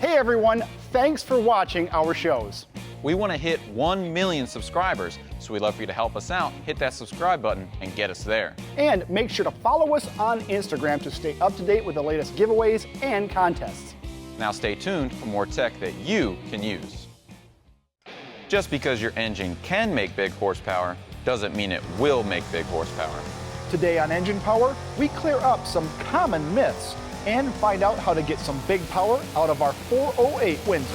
Hey everyone, thanks for watching our shows. We want to hit 1 million subscribers, so we'd love for you to help us out, hit that subscribe button, and get us there. And make sure to follow us on Instagram to stay up to date with the latest giveaways and contests. Now stay tuned for more tech that you can use. Just because your engine can make big horsepower doesn't mean it will make big horsepower. Today on Engine Power, we clear up some common myths and find out how to get some big power out of our 408 Windsor.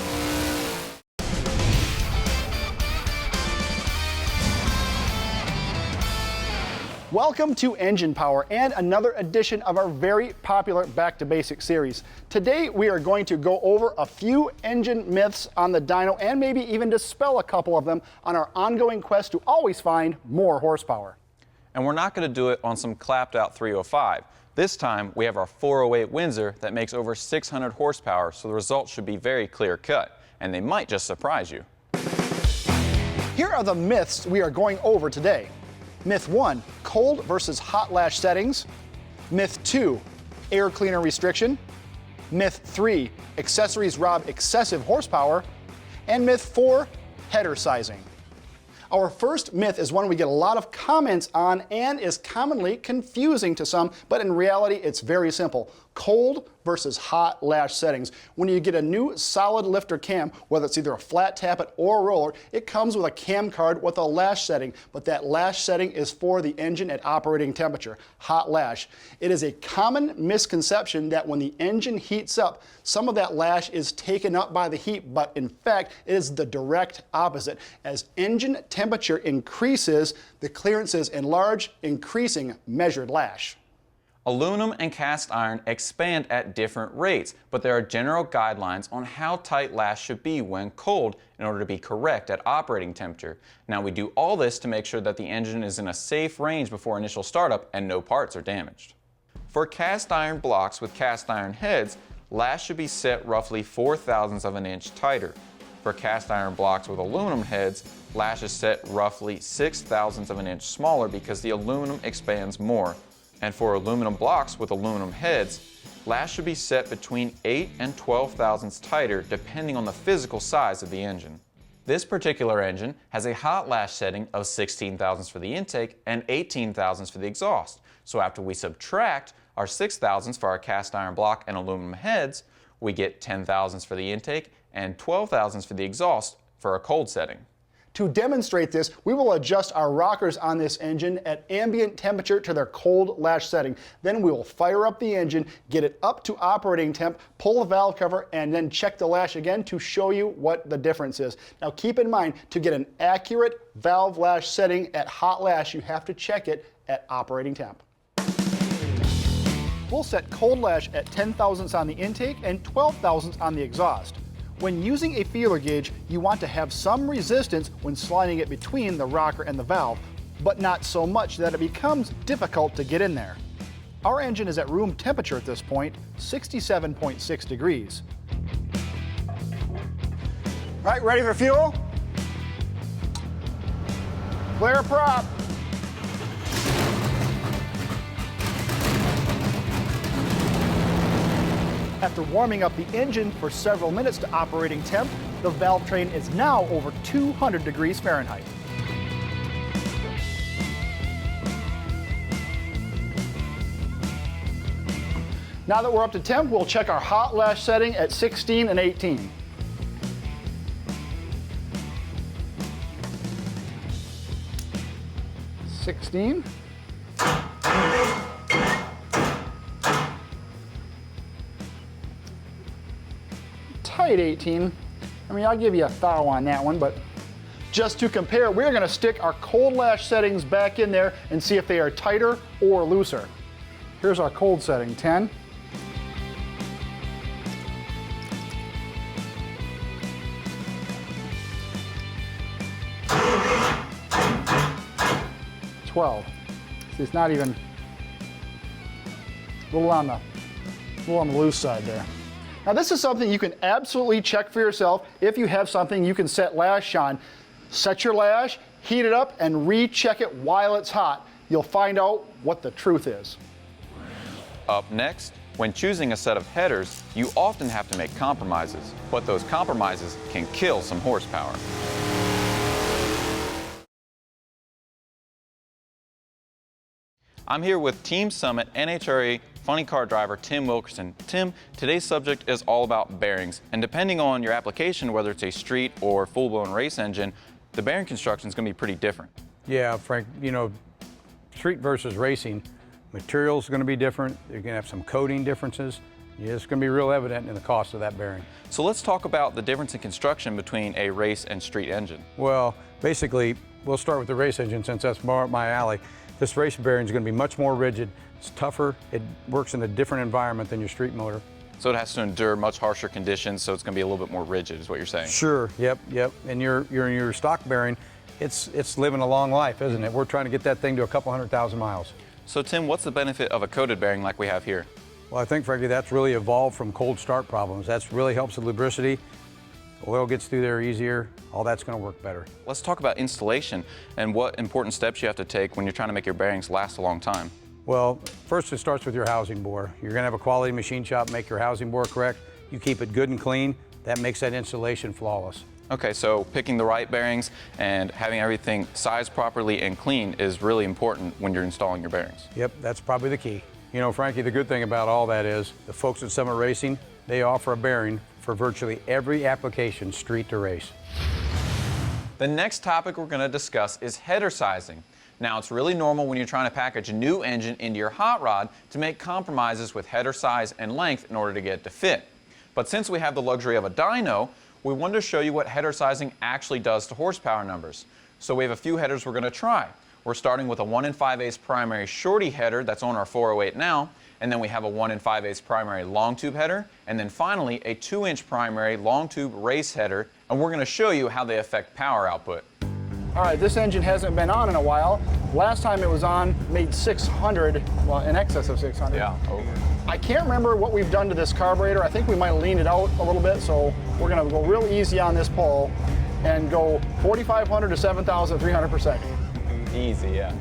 Welcome to Engine Power and another edition of our very popular Back to Basics series. Today we are going to go over a few engine myths on the dyno and maybe even dispel a couple of them on our ongoing quest to always find more horsepower. And we're not going to do it on some clapped out 305. This time we have our 408 Windsor that makes over 600 horsepower, so the results should be very clear cut, and they might just surprise you. Here are the myths we are going over today. Myth 1, cold versus hot lash settings. Myth 2, air cleaner restriction. Myth 3, accessories rob excessive horsepower. And myth 4, header sizing. Our first myth is one we get a lot of comments on and is commonly confusing to some, but in reality it's very simple. Cold versus hot lash settings. When you get a new solid lifter cam, whether it's either a flat tappet or a roller, it comes with a cam card with a lash setting, but that lash setting is for the engine at operating temperature, hot lash. It is a common misconception that when the engine heats up, some of that lash is taken up by the heat, but in fact it is the direct opposite. As engine temperature increases, the clearances enlarge, increasing measured lash. Aluminum and cast iron expand at different rates, but there are general guidelines on how tight lash should be when cold in order to be correct at operating temperature. Now we do all this to make sure that the engine is in a safe range before initial startup and no parts are damaged. For cast iron blocks with cast iron heads, lash should be set roughly 4/1000ths of an inch tighter. For cast iron blocks with aluminum heads, lash is set roughly 6/1000ths of an inch smaller because the aluminum expands more. And for aluminum blocks with aluminum heads, lash should be set between 8 and 12/1000ths tighter depending on the physical size of the engine. This particular engine has a hot lash setting of 16/1000ths for the intake and 18/1000ths for the exhaust. So after we subtract our 6/1000ths for our cast iron block and aluminum heads, we get 10/1000ths for the intake and 12/1000ths for the exhaust for a cold setting. To demonstrate this, we will adjust our rockers on this engine at ambient temperature to their cold lash setting. Then we will fire up the engine, get it up to operating temp, pull the valve cover, and then check the lash again to show you what the difference is. Now keep in mind, to get an accurate valve lash setting at hot lash, you have to check it at operating temp. We'll set cold lash at 10/1000ths on the intake and 12/1000ths on the exhaust. When using a feeler gauge, you want to have some resistance when sliding it between the rocker and the valve, but not so much that it becomes difficult to get in there. Our engine is at room temperature at this point, 67.6 degrees. All right, ready for fuel? Clear prop. After warming up the engine for several minutes to operating temp, the valve train is now over 200 degrees Fahrenheit. Now that we're up to temp, we'll check our hot lash setting at 16 and 18. Tight 18. I mean, I'll give you a thou on that one, but just to compare, we're going to stick our cold lash settings back in there and see if they are tighter or looser. Here's our cold setting, 10. See, it's not even a little on the loose side there. Now this is something you can absolutely check for yourself if you have something you can set lash on. Set your lash, heat it up, and recheck it while it's hot. You'll find out what the truth is. Up next, When choosing a set of headers, you often have to make compromises, but those compromises can kill some horsepower. I'm here with Team Summit NHRA funny car driver Tim Wilkerson. Tim, today's subject is all about bearings, and depending on your application, whether it's a street or full-blown race engine, the bearing construction is going to be pretty different. Yeah, Frank, you know, street versus racing, materials are going to be different. You're going to have some coating differences. Yeah, it's going to be real evident in the cost of that bearing. So let's talk about the difference in construction between a race and street engine. Well, basically, we'll start with the race engine since that's more up my alley. This race bearing is going to be much more rigid. It's tougher. It works in a different environment than your street motor. So it has to endure much harsher conditions, so it's going to be a little bit more rigid, is what you're saying? Sure. Yep. And your stock bearing, it's living a long life, isn't it? We're trying to get that thing to a couple 100,000 miles. So Tim, what's the benefit of a coated bearing like we have here? Well, I think, frankly, that's really evolved from cold start problems. That's really helps with lubricity. Oil gets through there easier. All that's going to work better. Let's talk about installation and what important steps you have to take when you're trying to make your bearings last a long time. Well, first it starts with your housing bore. You're going to have a quality machine shop make your housing bore correct. You keep it good and clean. That makes that installation flawless. Okay, so picking the right bearings and having everything sized properly and clean is really important when you're installing your bearings. Yep, that's probably the key. You know, Frankie, the good thing about all that is the folks at Summit Racing, they offer a bearing for virtually every application, street to race. The next topic we're going to discuss is header sizing. Now, it's really normal when you're trying to package a new engine into your hot rod to make compromises with header size and length in order to get it to fit. But since we have the luxury of a dyno, we wanted to show you what header sizing actually does to horsepower numbers. So we have a few headers we're going to try. We're starting with a 1 5/8 primary shorty header that's on our 408 now, and then we have a 1 5/8 primary long tube header, and then finally a 2-inch primary long tube race header, and we're going to show you how they affect power output. All right, this engine hasn't been on in a while. Last time it was on, made 600, well, in excess of 600. Yeah, over. I can't remember what we've done to this carburetor. I think we might have leaned it out a little bit, so we're going to go real easy on this pole and go 4,500 to 7,300 per second. Easy, yeah.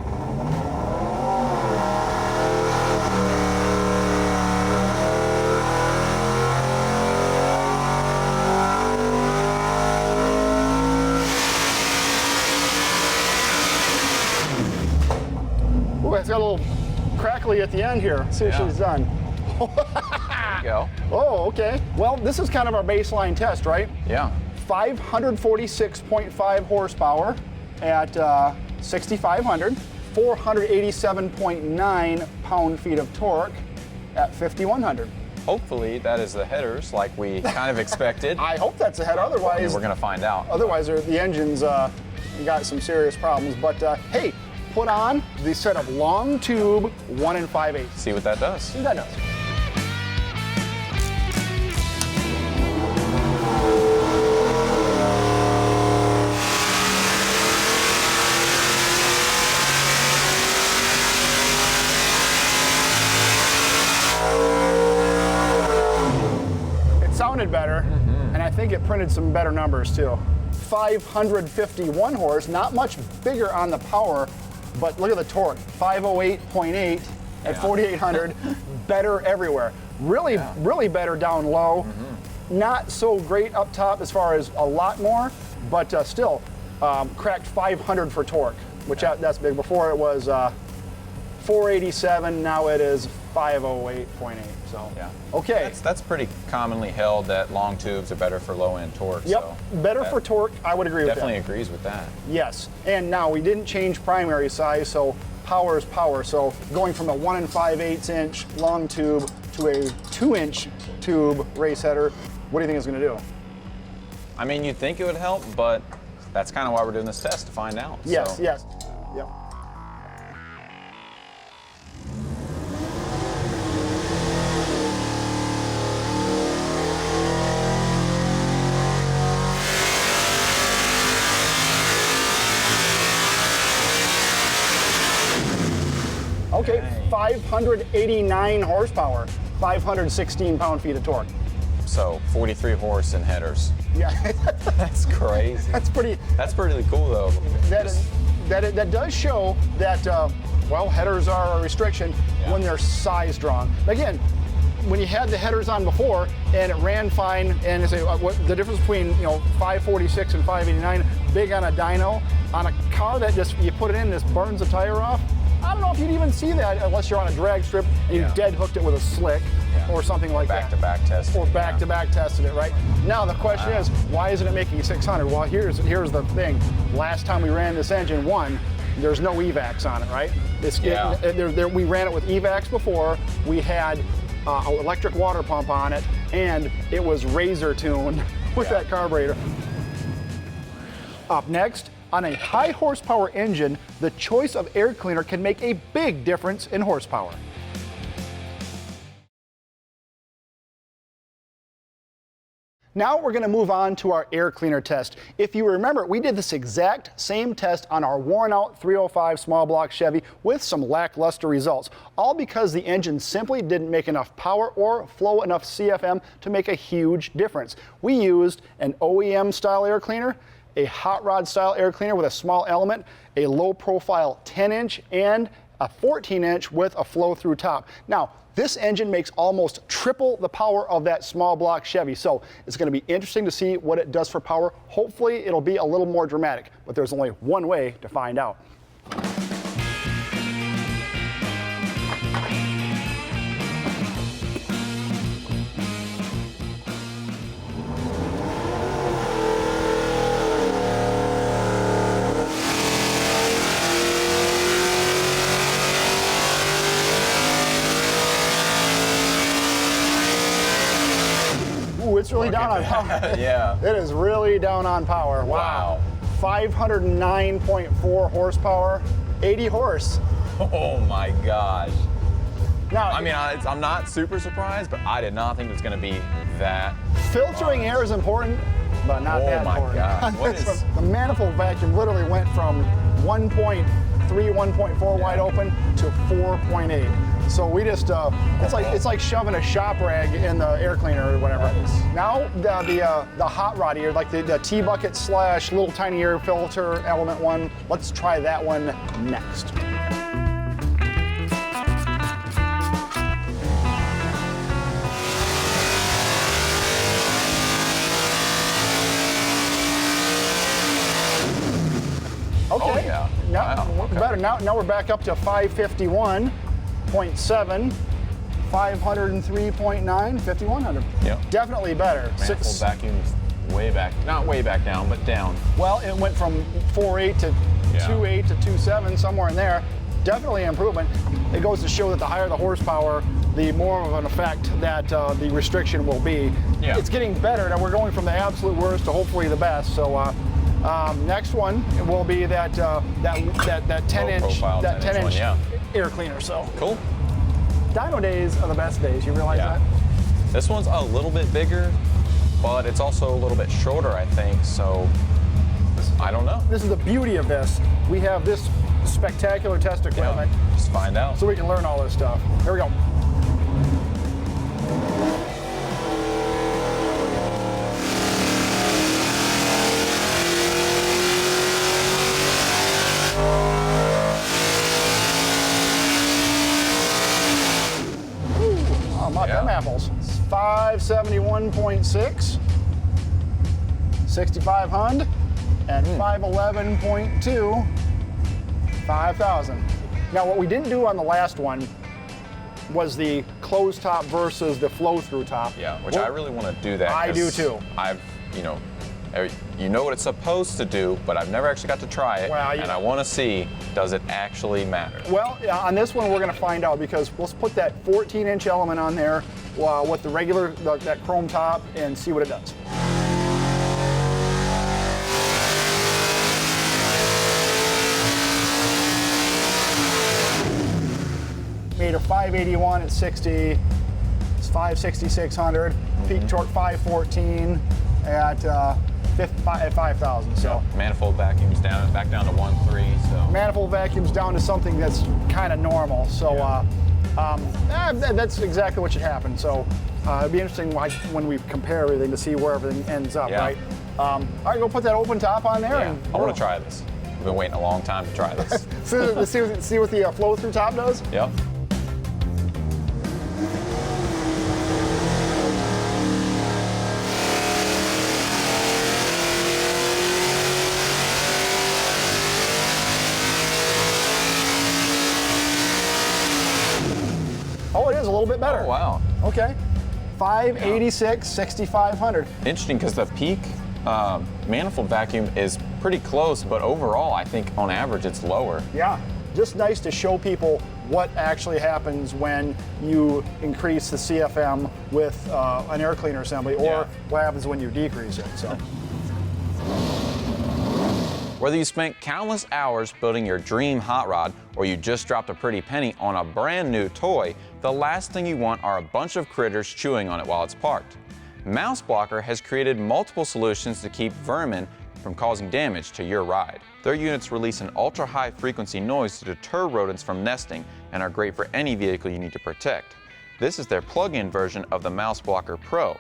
Ooh, it's got a little crackly at the end here. Let's see what she's done. There you go. Oh, okay. Well, this is kind of our baseline test, right? Yeah. 546.5 horsepower at 6,500, 487.9 pound-feet of torque at 5,100. Hopefully that is the headers like we kind of expected. I hope that's ahead. Otherwise, we're going to find out. Otherwise, the engine's got some serious problems. But hey, put on the set of long tube 1 5/8. See what that does. See what that does. Sounded better, and I think it printed some better numbers too. 551 horse, not much bigger on the power, but look at the torque, 508.8 at 4,800, better everywhere. Really, really better down low. Not so great up top as far as a lot more, but still cracked 500 for torque, which that's big. Before it was 487, now it is 508.8. So, yeah. Okay. That's pretty commonly held that long tubes are better for low-end torque. Yep, so better for torque, I would agree with that. Definitely agrees with that. Yes, and now we didn't change primary size, so power is power. So going from a 1 5/8 inch long tube to a 2-inch tube race header, what do you think it's going to do? I mean, you'd think it would help, but that's kind of why we're doing this test, to find out. Yes, so. yes. Yep. Okay, 589 horsepower, 516 pound-feet of torque. So 43 horse in headers. Yeah. That's crazy. That's pretty cool though. That does show that, well, headers are a restriction when they're size drawn. Again, when you had the headers on before and it ran fine, and you say what the difference between 546 and 589, big on a dyno, on a car that just you put it in, just burns the tire off. I don't know if you'd even see that unless you're on a drag strip and you dead hooked it with a slick or something like that. Back-to-back tested. Or back-to-back tested it, right? Now the question is, why isn't it making 600? Well, here's the thing. Last time we ran this engine, there's no EVACs on it, right? We ran it with EVACs before. We had an electric water pump on it, and it was razor tuned with that carburetor. Up next, on a high horsepower engine, the choice of air cleaner can make a big difference in horsepower. Now we're going to move on to our air cleaner test. If you remember, we did this exact same test on our worn out 305 small block Chevy with some lackluster results, all because the engine simply didn't make enough power or flow enough CFM to make a huge difference. We used an OEM style air cleaner, a hot rod style air cleaner with a small element, a low profile 10-inch, and a 14-inch with a flow through top. Now, this engine makes almost triple the power of that small block Chevy, so it's going to be interesting to see what it does for power. Hopefully it'll be a little more dramatic, but there's only one way to find out. It's really down on power. Yeah. It is really down on power. Wow. 509.4 horsepower, 80 horse. Oh my gosh. Now, I mean, I'm not super surprised, but I did not think it was going to be that. Filtering air is important, but not that important. Oh my gosh. The manifold vacuum literally went from 1.3, 1.4 wide open to 4.8. So we just, it's like shoving a shop rag in the air cleaner or whatever. Now the hot rod ear, like the T-bucket / little tiny air filter element one, let's try that one next. Okay, oh, yeah. Better. Now we're back up to 551.7, 503.9, 5100. Yep. Definitely better. Manifold vacuum's way back, not way back down, but down. Well, it went from 4.8 to 2.8 to 2.7, somewhere in there. Definitely an improvement. It goes to show that the higher the horsepower, the more of an effect that the restriction will be. Yeah. It's getting better. Now we're going from the absolute worst to hopefully the best. So next one will be that 10-inch air cleaner. So cool. Dyno days are the best days. You realize that? This one's a little bit bigger, but it's also a little bit shorter, I think. So I don't know. This is the beauty of this. We have this spectacular test equipment. Yeah, just find out. So we can learn all this stuff. Here we go. Them apples. 571.6, 6,500, and 511.2, 5,000. Now what we didn't do on the last one was the closed top versus the flow through top. Yeah, which I really want to do that. I do too. You know what it's supposed to do, but I've never actually got to try it, and I want to see, does it actually matter? Well, on this one we're going to find out, because we'll put that 14-inch element on there with the regular, that chrome top, and see what it does. Made a 581 at 60, it's 5,600, peak torque 514 at 5,000. So manifold vacuums back down to 1.3. So manifold vacuums down to something that's kind of normal. So that's exactly what should happen. So it'd be interesting when we compare everything to see where everything ends up, right? All right, go put that open top on there. Yeah. And I want to try this. I've been waiting a long time to try this. see what the flow through top does. Yep. a little bit better. Oh, wow. Okay. 586, 6,500. Interesting, because the peak manifold vacuum is pretty close, but overall, I think on average it's lower. Yeah. Just nice to show people what actually happens when you increase the CFM with an air cleaner assembly, or what happens when you decrease it. So. Whether you spent countless hours building your dream hot rod, or you just dropped a pretty penny on a brand new toy, the last thing you want are a bunch of critters chewing on it while it's parked. MouseBlocker has created multiple solutions to keep vermin from causing damage to your ride. Their units release an ultra-high frequency noise to deter rodents from nesting and are great for any vehicle you need to protect. This is their plug-in version of the MouseBlocker PRO.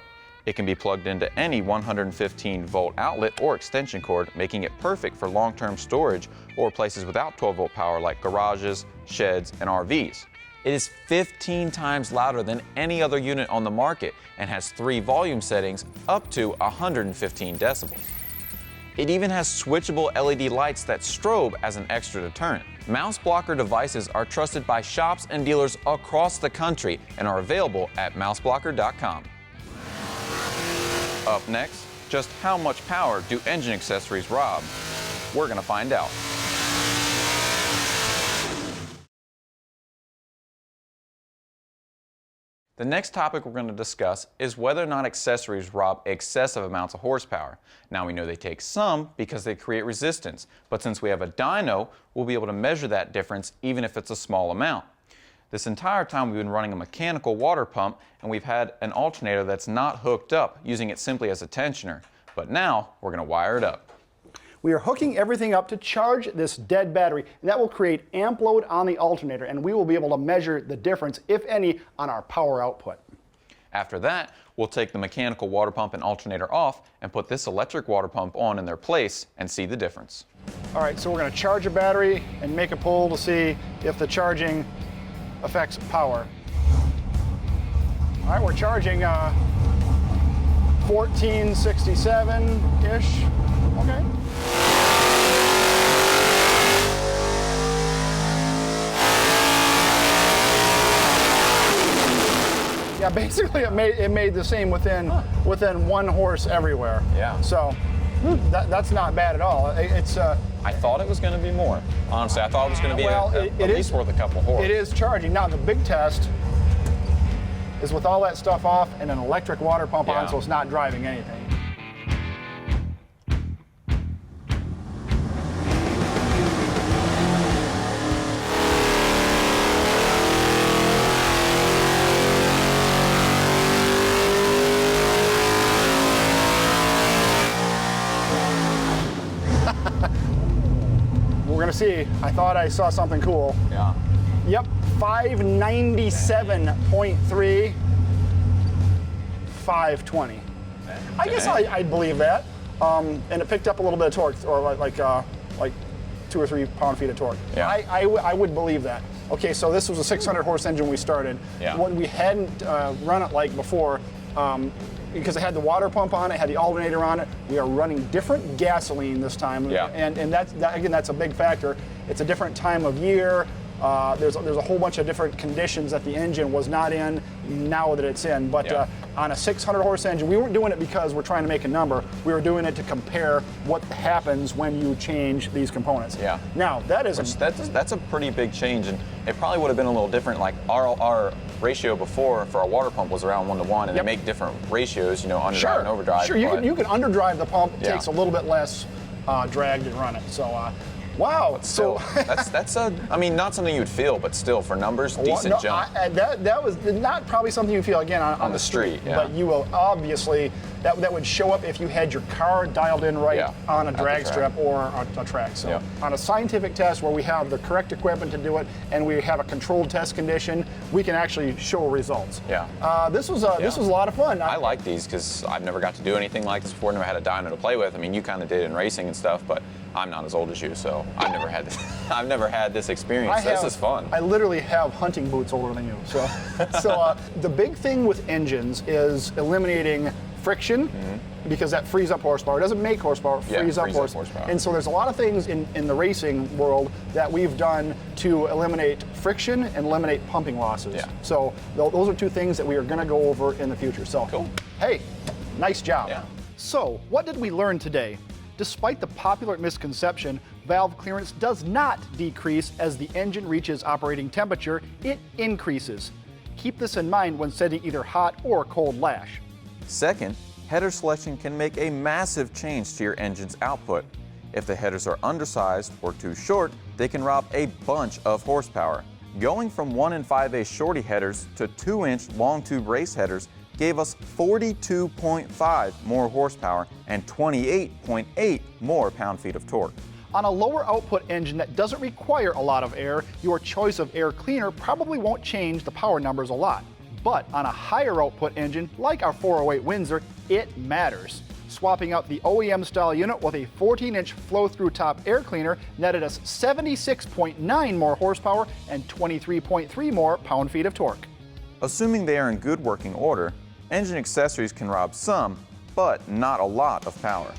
It can be plugged into any 115-volt outlet or extension cord, making it perfect for long-term storage or places without 12-volt power like garages, sheds, and RVs. It is 15 times louder than any other unit on the market and has 3 volume settings up to 115 decibels. It even has switchable LED lights that strobe as an extra deterrent. MouseBlocker devices are trusted by shops and dealers across the country and are available at mouseblocker.com. Up next, just how much power do engine accessories rob? We're going to find out. The next topic we're going to discuss is whether or not accessories rob excessive amounts of horsepower. Now we know they take some because they create resistance, but since we have a dyno, we'll be able to measure that difference even if it's a small amount. This entire time we've been running a mechanical water pump, and we've had an alternator that's not hooked up, using it simply as a tensioner. But now we're going to wire it up. We are hooking everything up to charge this dead battery, and that will create amp load on the alternator, and we will be able to measure the difference, if any, on our power output. After that, we'll take the mechanical water pump and alternator off and put this electric water pump on in their place and see the difference. All right, so we're going to charge a battery and make a pull to see if the charging affects power. All right, we're charging 1467-ish. Okay. Yeah, basically it made the same within 1 horse everywhere. Yeah. So that's not bad at all. It's I thought it was going to be more. Honestly, I thought it was going to be at least worth a couple horse. It is charging. Now the big test is with all that stuff off and an electric water pump on, so it's not driving anything. We're gonna see. I thought I saw something cool. Yeah. Yep, 597.3, 520. I guess I'd believe that. And it picked up a little bit of torque, or like 2 or 3 pound-feet of torque. Yeah. I would believe that. Okay, so this was a 600 horse engine when we started. Yeah. When we hadn't run it like before, because it had the water pump on it, had the alternator on it. We are running different gasoline this time, and that's a big factor. It's a different time of year. There's a whole bunch of different conditions that the engine was not in now that it's in. But on a 600 horse engine, we weren't doing it because we're trying to make a number. We were doing it to compare what happens when you change these components. Yeah. Now that's a pretty big change, and it probably would have been a little different. Like our ratio before for our water pump was around 1-to-1, and they make different ratios, underdrive and overdrive. Sure, you can underdrive the pump. It takes a little bit less drag to run it. So. Wow. But still, that's not something you'd feel, but still, for numbers, decent jump. That was not probably something you feel again on the street. Yeah. But you will obviously, that would show up if you had your car dialed in right on a drag strip or a track. So on a scientific test where we have the correct equipment to do it and we have a controlled test condition, we can actually show results. Yeah. This was a lot of fun. I like these because I've never got to do anything like this before. Never had a dyno to play with. I mean, you kind of did in racing and stuff, but I'm not as old as you, so I've never had this. I've never had this experience. This is fun. I literally have hunting boots older than you. So, the big thing with engines is eliminating friction because that frees up horsepower. It doesn't make horsepower, it frees up horsepower. And so there's a lot of things in the racing world that we've done to eliminate friction and eliminate pumping losses. Yeah. So those are two things that we are going to go over in the future. So, cool. Hey, nice job. Yeah. So, what did we learn today? Despite the popular misconception, valve clearance does not decrease as the engine reaches operating temperature, it increases. Keep this in mind when setting either hot or cold lash. Second, header selection can make a massive change to your engine's output. If the headers are undersized or too short, they can rob a bunch of horsepower. Going from 1 5/8 shorty headers to 2-inch long tube race headers gave us 42.5 more horsepower and 28.8 more pound-feet of torque. On a lower output engine that doesn't require a lot of air, your choice of air cleaner probably won't change the power numbers a lot. But on a higher output engine, like our 408 Windsor, it matters. Swapping out the OEM style unit with a 14-inch flow-through top air cleaner netted us 76.9 more horsepower and 23.3 more pound-feet of torque. Assuming they are in good working order, engine accessories can rob some, but not a lot of power.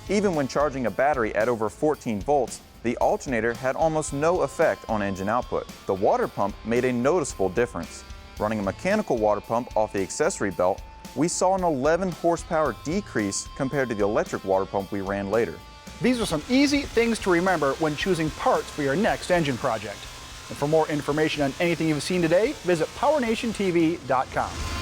Even when charging a battery at over 14 volts, the alternator had almost no effect on engine output. The water pump made a noticeable difference. Running a mechanical water pump off the accessory belt, we saw an 11 horsepower decrease compared to the electric water pump we ran later. These are some easy things to remember when choosing parts for your next engine project. And for more information on anything you've seen today, visit PowerNationTV.com.